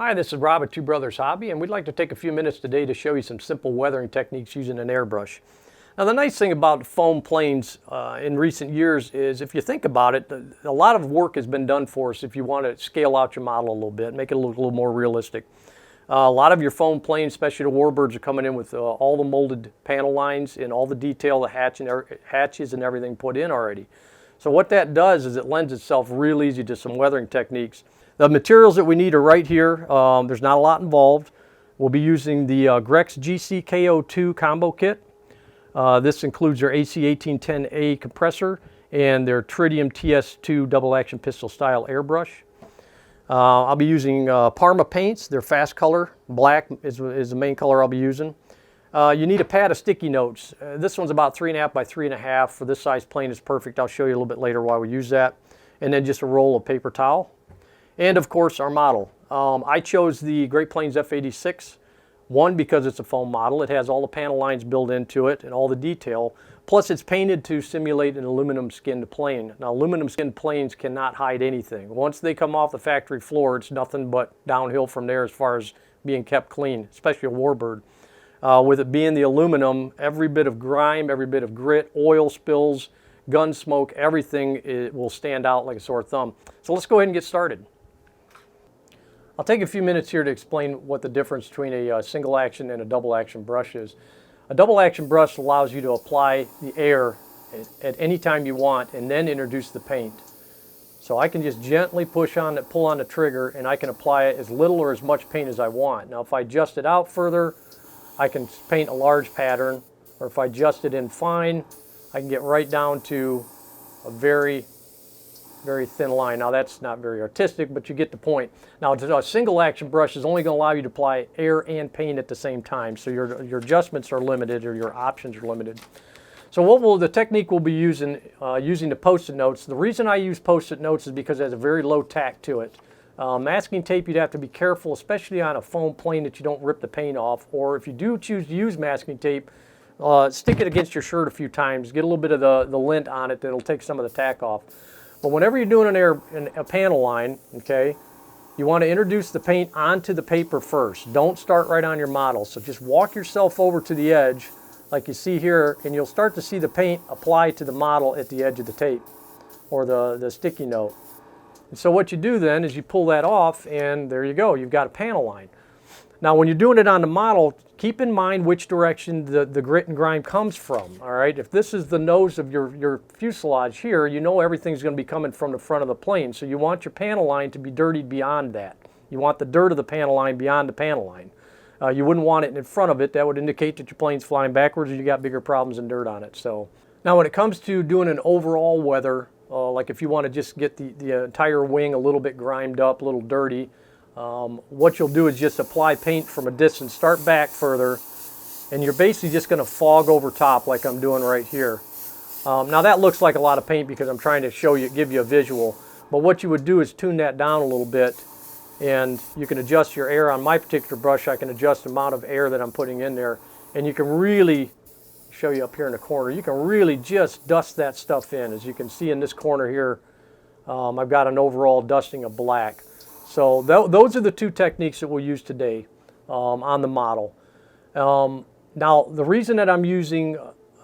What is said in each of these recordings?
Hi, this is Rob at Two Brothers Hobby, and we'd like to take a few minutes today to show you some simple weathering techniques using an airbrush. Now, the nice thing about foam planes in recent years is, if you think about it, a lot of work has been done for us if you want to scale out your model a little bit, make it look a little more realistic. A lot of your foam planes, especially the warbirds, are coming in with all the molded panel lines and all the detail, the hatches and everything put in already. So what that does is it lends itself real easy to some weathering techniques. The materials that we need are right here. There's not a lot involved. We'll be using the Grex GC-KO2 combo kit. This includes their AC1810A compressor and their Tritium TS2 double action pistol style airbrush. I'll be using Parma paints. They're fast color. Black is the main color I'll be using. You need a pad of sticky notes. This one's about 3.5 by 3.5. For this size plane is perfect. I'll show you a little bit later why we use that. And then just a roll of paper towel. And of course our model. I chose the Great Plains F86. One, because it's a foam model. It has all the panel lines built into it and all the detail. Plus it's painted to simulate an aluminum skinned plane. Now aluminum skinned planes cannot hide anything. Once they come off the factory floor, it's nothing but downhill from there as far as being kept clean, especially a warbird. With it being the aluminum, every bit of grime, every bit of grit, oil spills, gun smoke, everything will stand out like a sore thumb. So let's go ahead and get started. I'll take a few minutes here to explain what the difference between a single action and a double action brush is. A double action brush allows you to apply the air at any time you want and then introduce the paint. So I can just gently pull on the trigger, and I can apply as little or as much paint as I want. Now if I adjust it out further, I can paint a large pattern, or if I adjust it in fine, I can get right down to a very thin line. Now that's not very artistic, but you get the point. Now a single action brush is only going to allow you to apply air and paint at the same time, so your adjustments are limited, or your options are limited. So the technique we'll be using the Post-it notes. The reason I use Post-it notes is because it has a very low tack to it. Masking tape, you'd have to be careful, especially on a foam plane, that you don't rip the paint off, or if you do choose to use masking tape, stick it against your shirt a few times, get a little bit of the lint on it that'll take some of the tack off. But whenever you're doing a panel line, okay, you want to introduce the paint onto the paper first. Don't start right on your model. So just walk yourself over to the edge like you see here, and you'll start to see the paint apply to the model at the edge of the tape or the sticky note. And so what you do then is you pull that off, and there you go. You've got a panel line. Now when you're doing it on the model, keep in mind which direction the grit and grime comes from, all right? If this is the nose of your fuselage here, you know everything's going to be coming from the front of the plane, so you want your panel line to be dirtied beyond that. You want the dirt of the panel line beyond the panel line. You wouldn't want it in front of it. That would indicate that your plane's flying backwards, or you got bigger problems than dirt on it. So now when it comes to doing an overall weather, like if you want to just get the entire wing a little bit grimed up, a little dirty, what you'll do is just apply paint from a distance, start back further, and you're basically just going to fog over top like I'm doing right here. Now that looks like a lot of paint because I'm trying to give you a visual, but what you would do is tune that down a little bit, and you can adjust your air. On my particular brush, I can adjust the amount of air that I'm putting in there, and you can really, show you up here in the corner, you can really just dust that stuff in. As you can see in this corner here, I've got an overall dusting of black. So those are the two techniques that we'll use today on the model. Now the reason that I'm using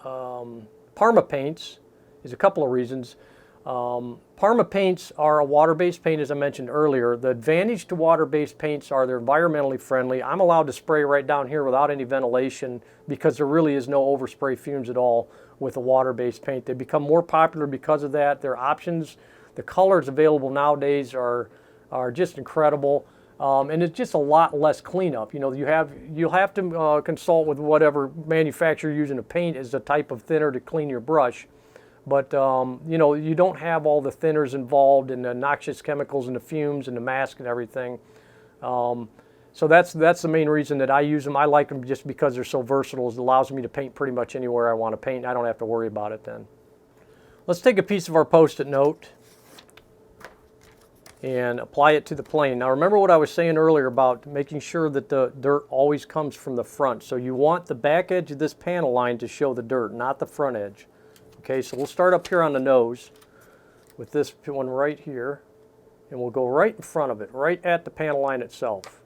Parma paints is a couple of reasons. Parma paints are a water-based paint, as I mentioned earlier. The advantage to water-based paints are they're environmentally friendly. I'm allowed to spray right down here without any ventilation because there really is no overspray fumes at all with a water-based paint. They become more popular because of that. Their options, the colors available nowadays are just incredible, and it's just a lot less cleanup. You know, you'll have to consult with whatever manufacturer you're using to paint as the type of thinner to clean your brush. But you know, you don't have all the thinners involved and the noxious chemicals and the fumes and the mask and everything. So that's the main reason that I use them. I like them just because they're so versatile. It allows me to paint pretty much anywhere I want to paint. I don't have to worry about it then. Let's take a piece of our Post-it note and apply it to the plane. Now remember what I was saying earlier about making sure that the dirt always comes from the front. So you want the back edge of this panel line to show the dirt, not the front edge. Okay, so we'll start up here on the nose with this one right here, and we'll go right in front of it, right at the panel line itself.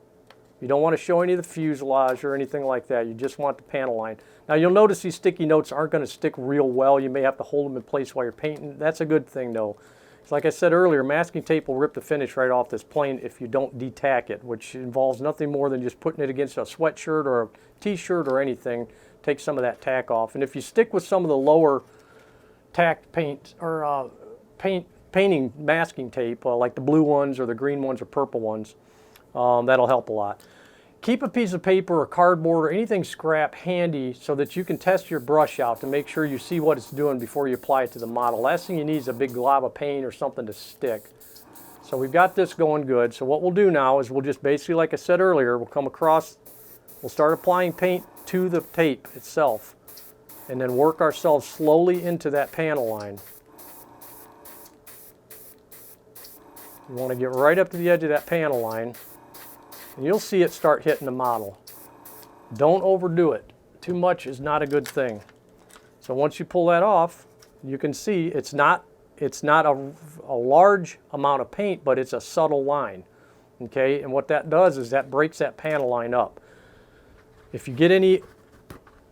You don't want to show any of the fuselage or anything like that. You just want the panel line. Now you'll notice these sticky notes aren't going to stick real well. You may have to hold them in place while you're painting. That's a good thing though. It's like I said earlier, masking tape will rip the finish right off this plane if you don't detack it, which involves nothing more than just putting it against a sweatshirt or a t-shirt or anything. Take some of that tack off. And if you stick with some of the lower tack paint or painting masking tape, like the blue ones or the green ones or purple ones, that'll help a lot. Keep a piece of paper or cardboard or anything scrap handy so that you can test your brush out to make sure you see what it's doing before you apply it to the model. Last thing you need is a big glob of paint or something to stick. So we've got this going good. So what we'll do now is we'll just basically, like I said earlier, we'll come across, we'll start applying paint to the tape itself and then work ourselves slowly into that panel line. You want to get right up to the edge of that panel line. And you'll see it start hitting the model. Don't overdo it. Too much is not a good thing. So once you pull that off, you can see it's not a large amount of paint, but it's a subtle line. Okay, and what that does is that breaks that panel line up. If you get any,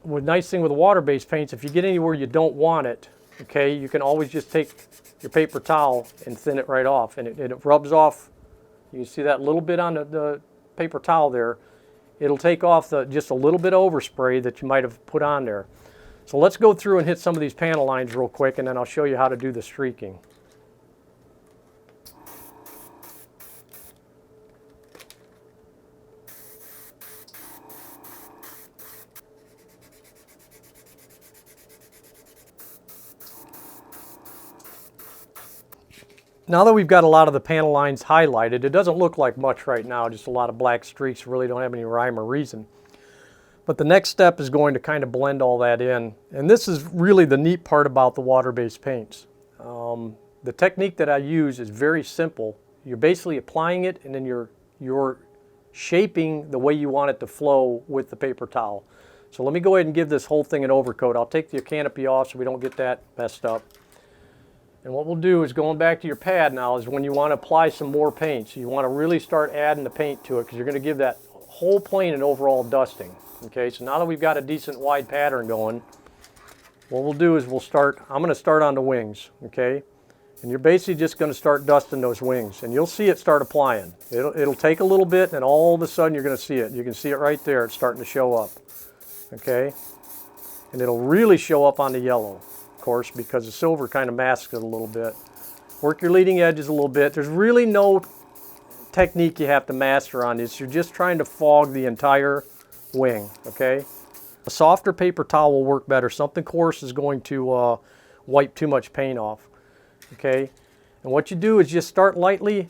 nice thing with water-based paints, if you get anywhere you don't want it, okay, you can always just take your paper towel and thin it right off, and it rubs off. You can see that little bit on the paper towel there. It'll take off just a little bit of overspray that you might have put on there. So let's go through and hit some of these panel lines real quick, and then I'll show you how to do the streaking. Now that we've got a lot of the panel lines highlighted, it doesn't look like much right now, just a lot of black streaks, really don't have any rhyme or reason. But the next step is going to kind of blend all that in. And this is really the neat part about the water-based paints. The technique that I use is very simple. You're basically applying it and then you're shaping the way you want it to flow with the paper towel. So let me go ahead and give this whole thing an overcoat. I'll take the canopy off so we don't get that messed up. And what we'll do is, going back to your pad now, is when you want to apply some more paint. So you want to really start adding the paint to it because you're going to give that whole plane an overall dusting. Okay, so now that we've got a decent wide pattern going, what we'll do is I'm going to start on the wings, okay? And you're basically just going to start dusting those wings. And you'll see it start applying. It'll take a little bit, and all of a sudden you're going to see it. You can see it right there. It's starting to show up, okay? And it'll really show up on the yellow, of course, because the silver kind of masks it a little bit. Work your leading edges a little bit. There's really no technique you have to master on this. You're just trying to fog the entire wing, okay? A softer paper towel will work better. Something coarse is going to wipe too much paint off, okay? And what you do is just start lightly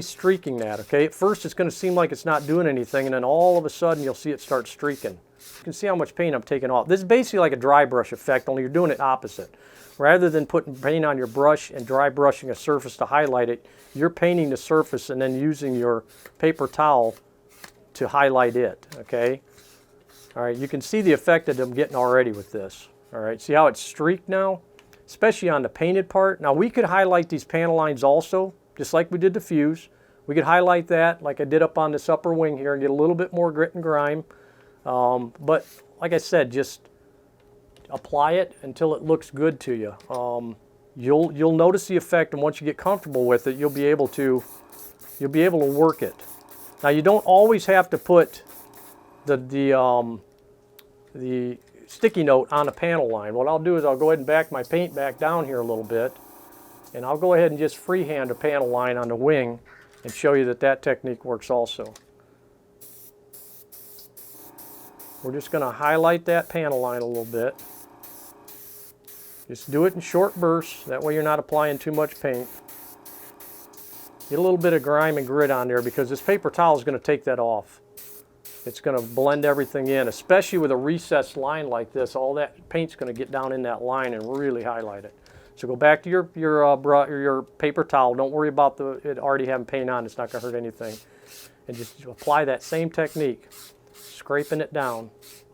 streaking that, okay? At first it's going to seem like it's not doing anything, and then all of a sudden you'll see it start streaking. You can see how much paint I'm taking off. This is basically like a dry brush effect, only you're doing it opposite. Rather than putting paint on your brush and dry brushing a surface to highlight it, you're painting the surface and then using your paper towel to highlight it, okay? All right, you can see the effect that I'm getting already with this. All right, see how it's streaked now? Especially on the painted part. Now we could highlight these panel lines also, just like we did the fuse. We could highlight that like I did up on this upper wing here and get a little bit more grit and grime. But like I said, just apply it until it looks good to you. You'll notice the effect, and once you get comfortable with it, you'll be able to work it. Now you don't always have to put the sticky note on a panel line. What I'll do is I'll go ahead and back my paint back down here a little bit, and I'll go ahead and just freehand a panel line on the wing and show you that that technique works also. We're just going to highlight that panel line a little bit. Just do it in short bursts, that way you're not applying too much paint. Get a little bit of grime and grit on there because this paper towel is going to take that off. It's going to blend everything in, especially with a recessed line like this. All that paint's going to get down in that line and really highlight it. So go back to your paper towel. Don't worry about it already having paint on. It's not going to hurt anything. And just apply that same technique, scraping it down.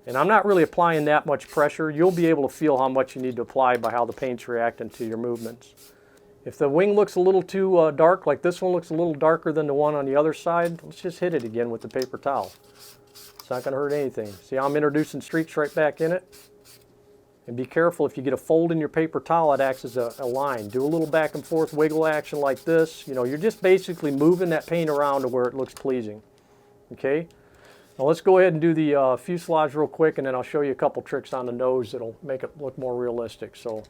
And I'm not really applying that much pressure. You'll be able to feel how much you need to apply by how the paint's reacting to your movements. If the wing looks a little too dark, like this one looks a little darker than the one on the other side, let's just hit it again with the paper towel. It's not going to hurt anything. See how I'm introducing streaks right back in it? And be careful, if you get a fold in your paper towel, it acts as a line. Do a little back and forth wiggle action like this. You know, you're just basically moving that paint around to where it looks pleasing. Okay? Now let's go ahead and do the fuselage real quick, and then I'll show you a couple tricks on the nose that'll make it look more realistic. So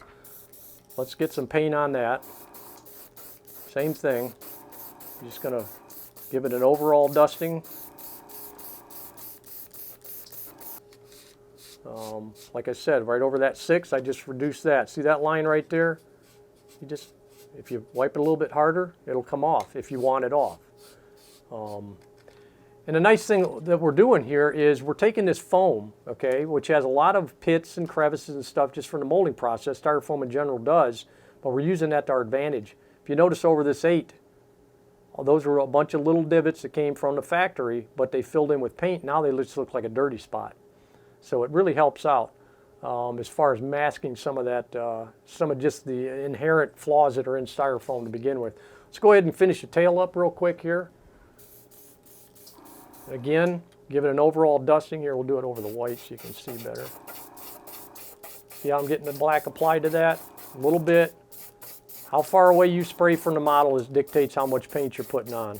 let's get some paint on that. Same thing. I'm just going to give it an overall dusting. Like I said, right over that 6, I just reduced that. See that line right there? You just, if you wipe it a little bit harder, it'll come off if you want it off. And the nice thing that we're doing here is we're taking this foam, okay, which has a lot of pits and crevices and stuff just from the molding process. Styrofoam in general does, but we're using that to our advantage. If you notice over this 8, those were a bunch of little divots that came from the factory, but they filled in with paint. Now they just look like a dirty spot. So it really helps out as far as masking some of that, some of just the inherent flaws that are in styrofoam to begin with. Let's go ahead and finish the tail up real quick here. Again, give it an overall dusting here. We'll do it over the white so you can see better. See how I'm getting the black applied to that? A little bit. How far away you spray from the model dictates how much paint you're putting on.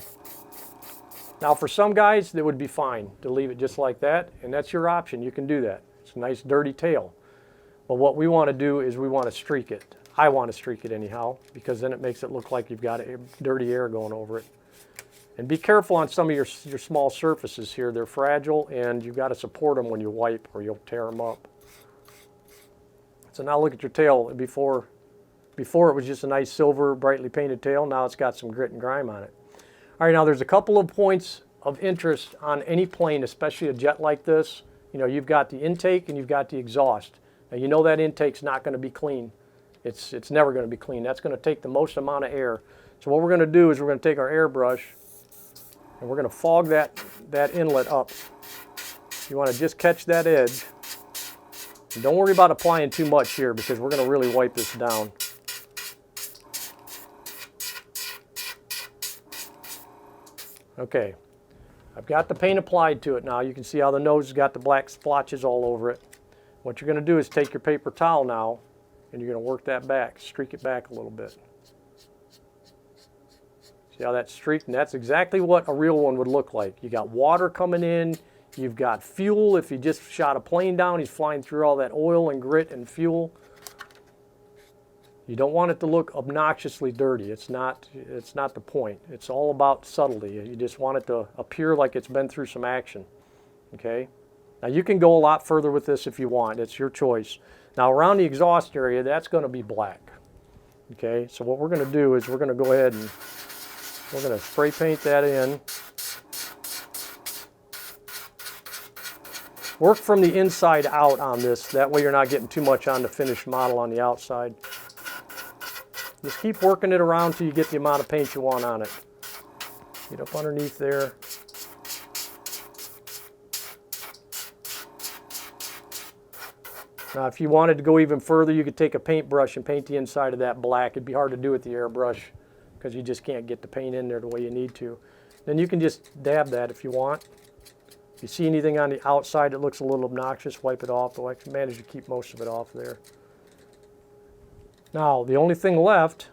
Now for some guys, that would be fine to leave it just like that, and that's your option. You can do that. It's a nice dirty tail. But what we want to do is we want to streak it. I want to streak it anyhow, because then it makes it look like you've got dirty air going over it. And be careful on some of your small surfaces here. They're fragile, and you've got to support them when you wipe or you'll tear them up. So now look at your tail. Before it was just a nice silver, brightly painted tail. Now it's got some grit and grime on it. All right, now there's a couple of points of interest on any plane, especially a jet like this. You know, you've got the intake and you've got the exhaust. Now you know that intake's not going to be clean. It's never going to be clean. That's going to take the most amount of air. So what we're going to do is we're going to take our airbrush and we're going to fog that inlet up. You want to just catch that edge. And don't worry about applying too much here, because we're going to really wipe this down. Okay, I've got the paint applied to it now. You can see how the nose has got the black splotches all over it. What you're going to do is take your paper towel now, and you're going to work that back, streak it back a little bit. See how that's streaked? And that's exactly what a real one would look like. You got water coming in, you've got fuel. If you just shot a plane down, he's flying through all that oil and grit and fuel. You don't want it to look obnoxiously dirty. It's not the point. It's all about subtlety. You just want it to appear like it's been through some action. Okay? Now you can go a lot further with this if you want. It's your choice. Now around the exhaust area, that's going to be black. Okay? So what we're going to do is we're going to go ahead and we're going to spray paint that in. Work from the inside out on this. That way you're not getting too much on the finished model on the outside. Just keep working it around till you get the amount of paint you want on it. Get up underneath there. Now if you wanted to go even further, you could take a paintbrush and paint the inside of that black. It'd be hard to do with the airbrush because you just can't get the paint in there the way you need to. Then you can just dab that if you want. If you see anything on the outside that looks a little obnoxious, wipe it off. Though I can manage to keep most of it off there. Now, the only thing left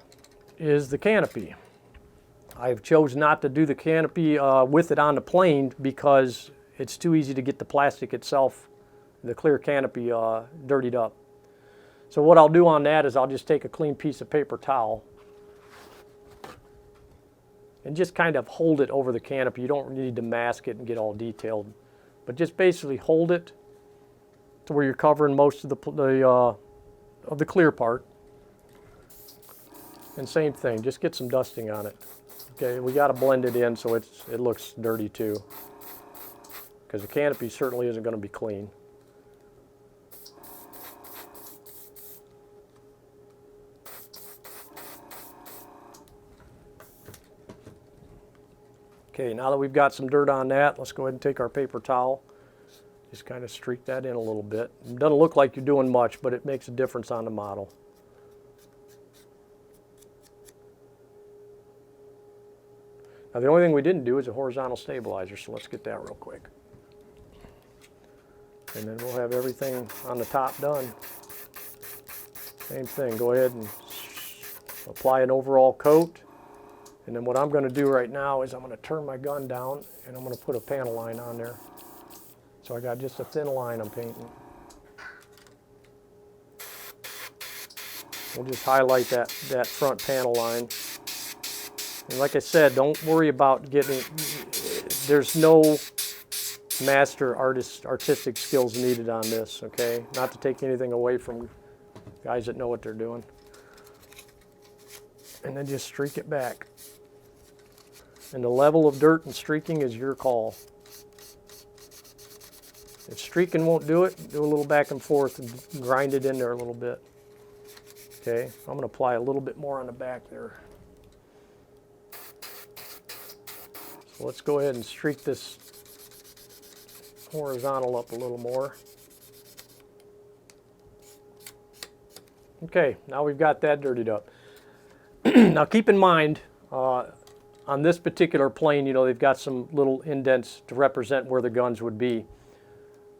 is the canopy. I've chosen not to do the canopy with it on the plane because it's too easy to get the plastic itself, the clear canopy, dirtied up. So what I'll do on that is I'll just take a clean piece of paper towel and just kind of hold it over the canopy. You don't need to mask it and get all detailed, but just basically hold it to where you're covering most of the clear part. And same thing, just get some dusting on it. Okay, we got to blend it in so it looks dirty too, because the canopy certainly isn't going to be clean. Okay, now that we've got some dirt on that, let's go ahead and take our paper towel. Just kind of streak that in a little bit. It doesn't look like you're doing much, but it makes a difference on the model. Now the only thing we didn't do is a horizontal stabilizer, so let's get that real quick. And then we'll have everything on the top done. Same thing, go ahead and apply an overall coat. And then what I'm going to do right now is I'm going to turn my gun down and I'm going to put a panel line on there. So I got just a thin line I'm painting. We'll just highlight that front panel line. And like I said, don't worry about getting, there's no master artistic skills needed on this, okay? Not to take anything away from guys that know what they're doing. And then just streak it back. And the level of dirt and streaking is your call. If streaking won't do it, do a little back and forth and grind it in there a little bit. Okay, I'm going to apply a little bit more on the back there. So let's go ahead and streak this horizontal up a little more. Okay, now we've got that dirtied up. Now keep in mind, on this particular plane, you know, they've got some little indents to represent where the guns would be.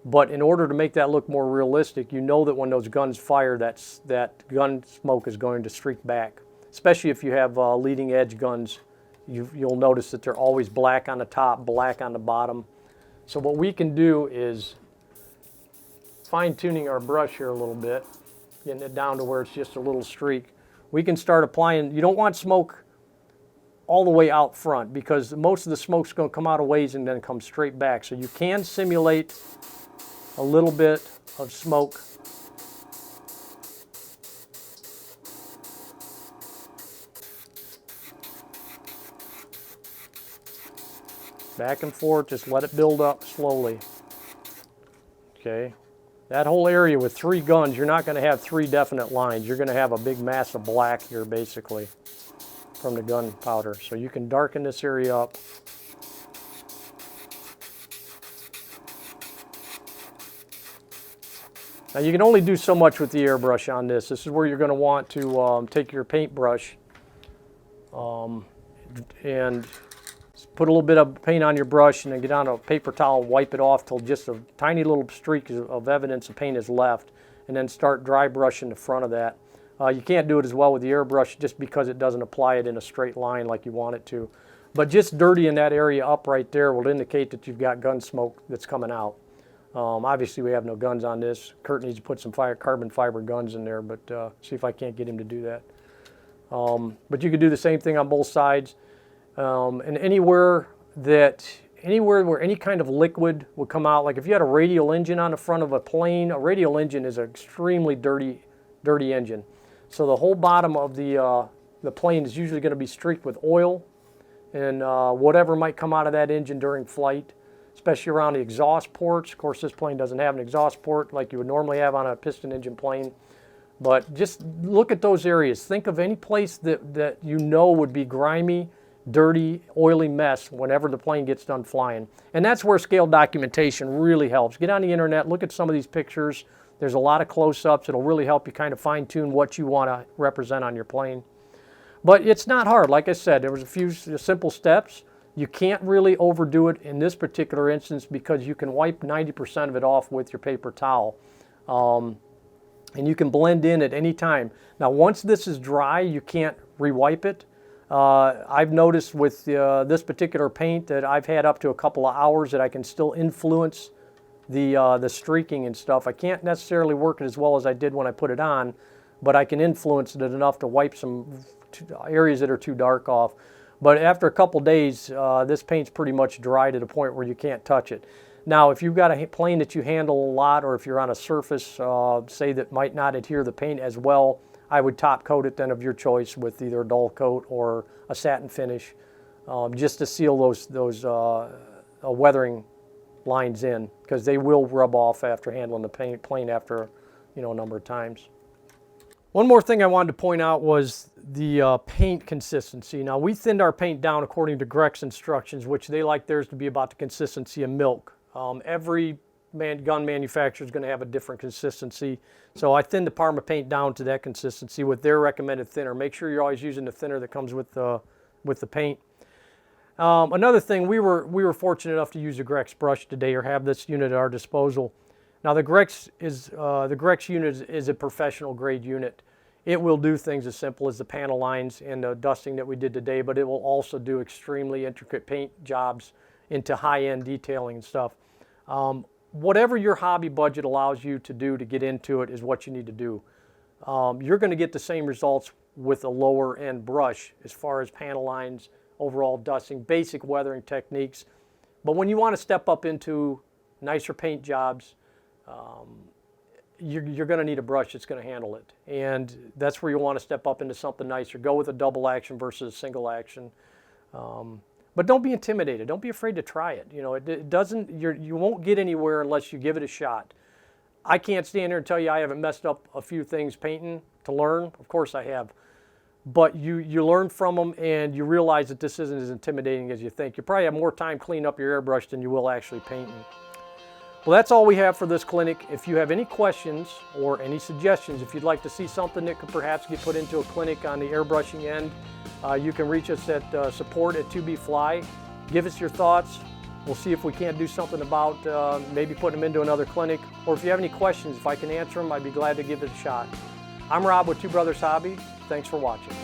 But in order to make that look more realistic, you know that when those guns fire, that gun smoke is going to streak back. Especially if you have leading edge guns, you'll notice that they're always black on the top, black on the bottom. So what we can do is fine-tuning our brush here a little bit, getting it down to where it's just a little streak. We can start applying, you don't want smoke all the way out front because most of the smoke's going to come out a ways and then come straight back. So you can simulate a little bit of smoke. Back and forth, just let it build up slowly. Okay. That whole area with 3 guns, you're not going to have 3 definite lines. You're going to have a big mass of black here basically from the gunpowder. So you can darken this area up. Now you can only do so much with the airbrush on this. This is where you're going to want to take your paintbrush and put a little bit of paint on your brush and then get on a paper towel and wipe it off till just a tiny little streak of evidence of paint is left, and then start dry brushing the front of that. You can't do it as well with the airbrush just because it doesn't apply it in a straight line like you want it to. But just dirtying that area up right there will indicate that you've got gun smoke that's coming out. Obviously we have no guns on this. Kurt needs to put some carbon fiber guns in there, but see if I can't get him to do that. But you could do the same thing on both sides. And anywhere where any kind of liquid would come out, like if you had a radial engine on the front of a plane, a radial engine is an extremely dirty engine. So the whole bottom of the plane is usually going to be streaked with oil and whatever might come out of that engine during flight, especially around the exhaust ports. Of course, this plane doesn't have an exhaust port like you would normally have on a piston engine plane. But just look at those areas. Think of any place that you know would be grimy, dirty, oily mess whenever the plane gets done flying. And that's where scale documentation really helps. Get on the internet, look at some of these pictures. There's a lot of close-ups. It'll really help you kind of fine-tune what you want to represent on your plane. But it's not hard. Like I said, there was a few simple steps. You can't really overdo it in this particular instance because you can wipe 90% of it off with your paper towel. And you can blend in at any time. Now, once this is dry, you can't rewipe it. I've noticed with this particular paint that I've had up to a couple of hours that I can still influence the streaking and stuff. I can't necessarily work it as well as I did when I put it on, but I can influence it enough to wipe some areas that are too dark off. But after a couple days, this paint's pretty much dry to the point where you can't touch it. Now, if you've got a plane that you handle a lot, or if you're on a surface, say, that might not adhere the paint as well, I would top coat it then of your choice with either a dull coat or a satin finish, just to seal those weathering lines in, because they will rub off after handling the plane after a number of times. One more thing I wanted to point out was the paint consistency. Now, we thinned our paint down according to Greg's instructions, which they like theirs to be about the consistency of milk. Every gun manufacturer is going to have a different consistency. So I thinned the Parma paint down to that consistency with their recommended thinner. Make sure you're always using the thinner that comes with the paint. Another thing, we were fortunate enough to use a Grex brush today, or have this unit at our disposal. Now the Grex unit is a professional grade unit. It will do things as simple as the panel lines and the dusting that we did today, but it will also do extremely intricate paint jobs into high-end detailing and stuff. Whatever your hobby budget allows you to do to get into it is what you need to do. You're going to get the same results with a lower end brush as far as panel lines, overall dusting, basic weathering techniques. But when you want to step up into nicer paint jobs, you're going to need a brush that's going to handle it. And that's where you want to step up into something nicer. Go with a double action versus a single action. But don't be intimidated. Don't be afraid to try it. You know, you won't get anywhere unless you give it a shot. I can't stand here and tell you I haven't messed up a few things painting to learn. Of course I have. But you learn from them, and you realize that this isn't as intimidating as you think. You probably have more time cleaning up your airbrush than you will actually painting. Well, that's all we have for this clinic. If you have any questions or any suggestions, if you'd like to see something that could perhaps get put into a clinic on the airbrushing end, you can reach us at support@2bfly. Give us your thoughts. We'll see if we can't do something about maybe putting them into another clinic. Or if you have any questions, if I can answer them, I'd be glad to give it a shot. I'm Rob with Two Brothers Hobby. Thanks for watching.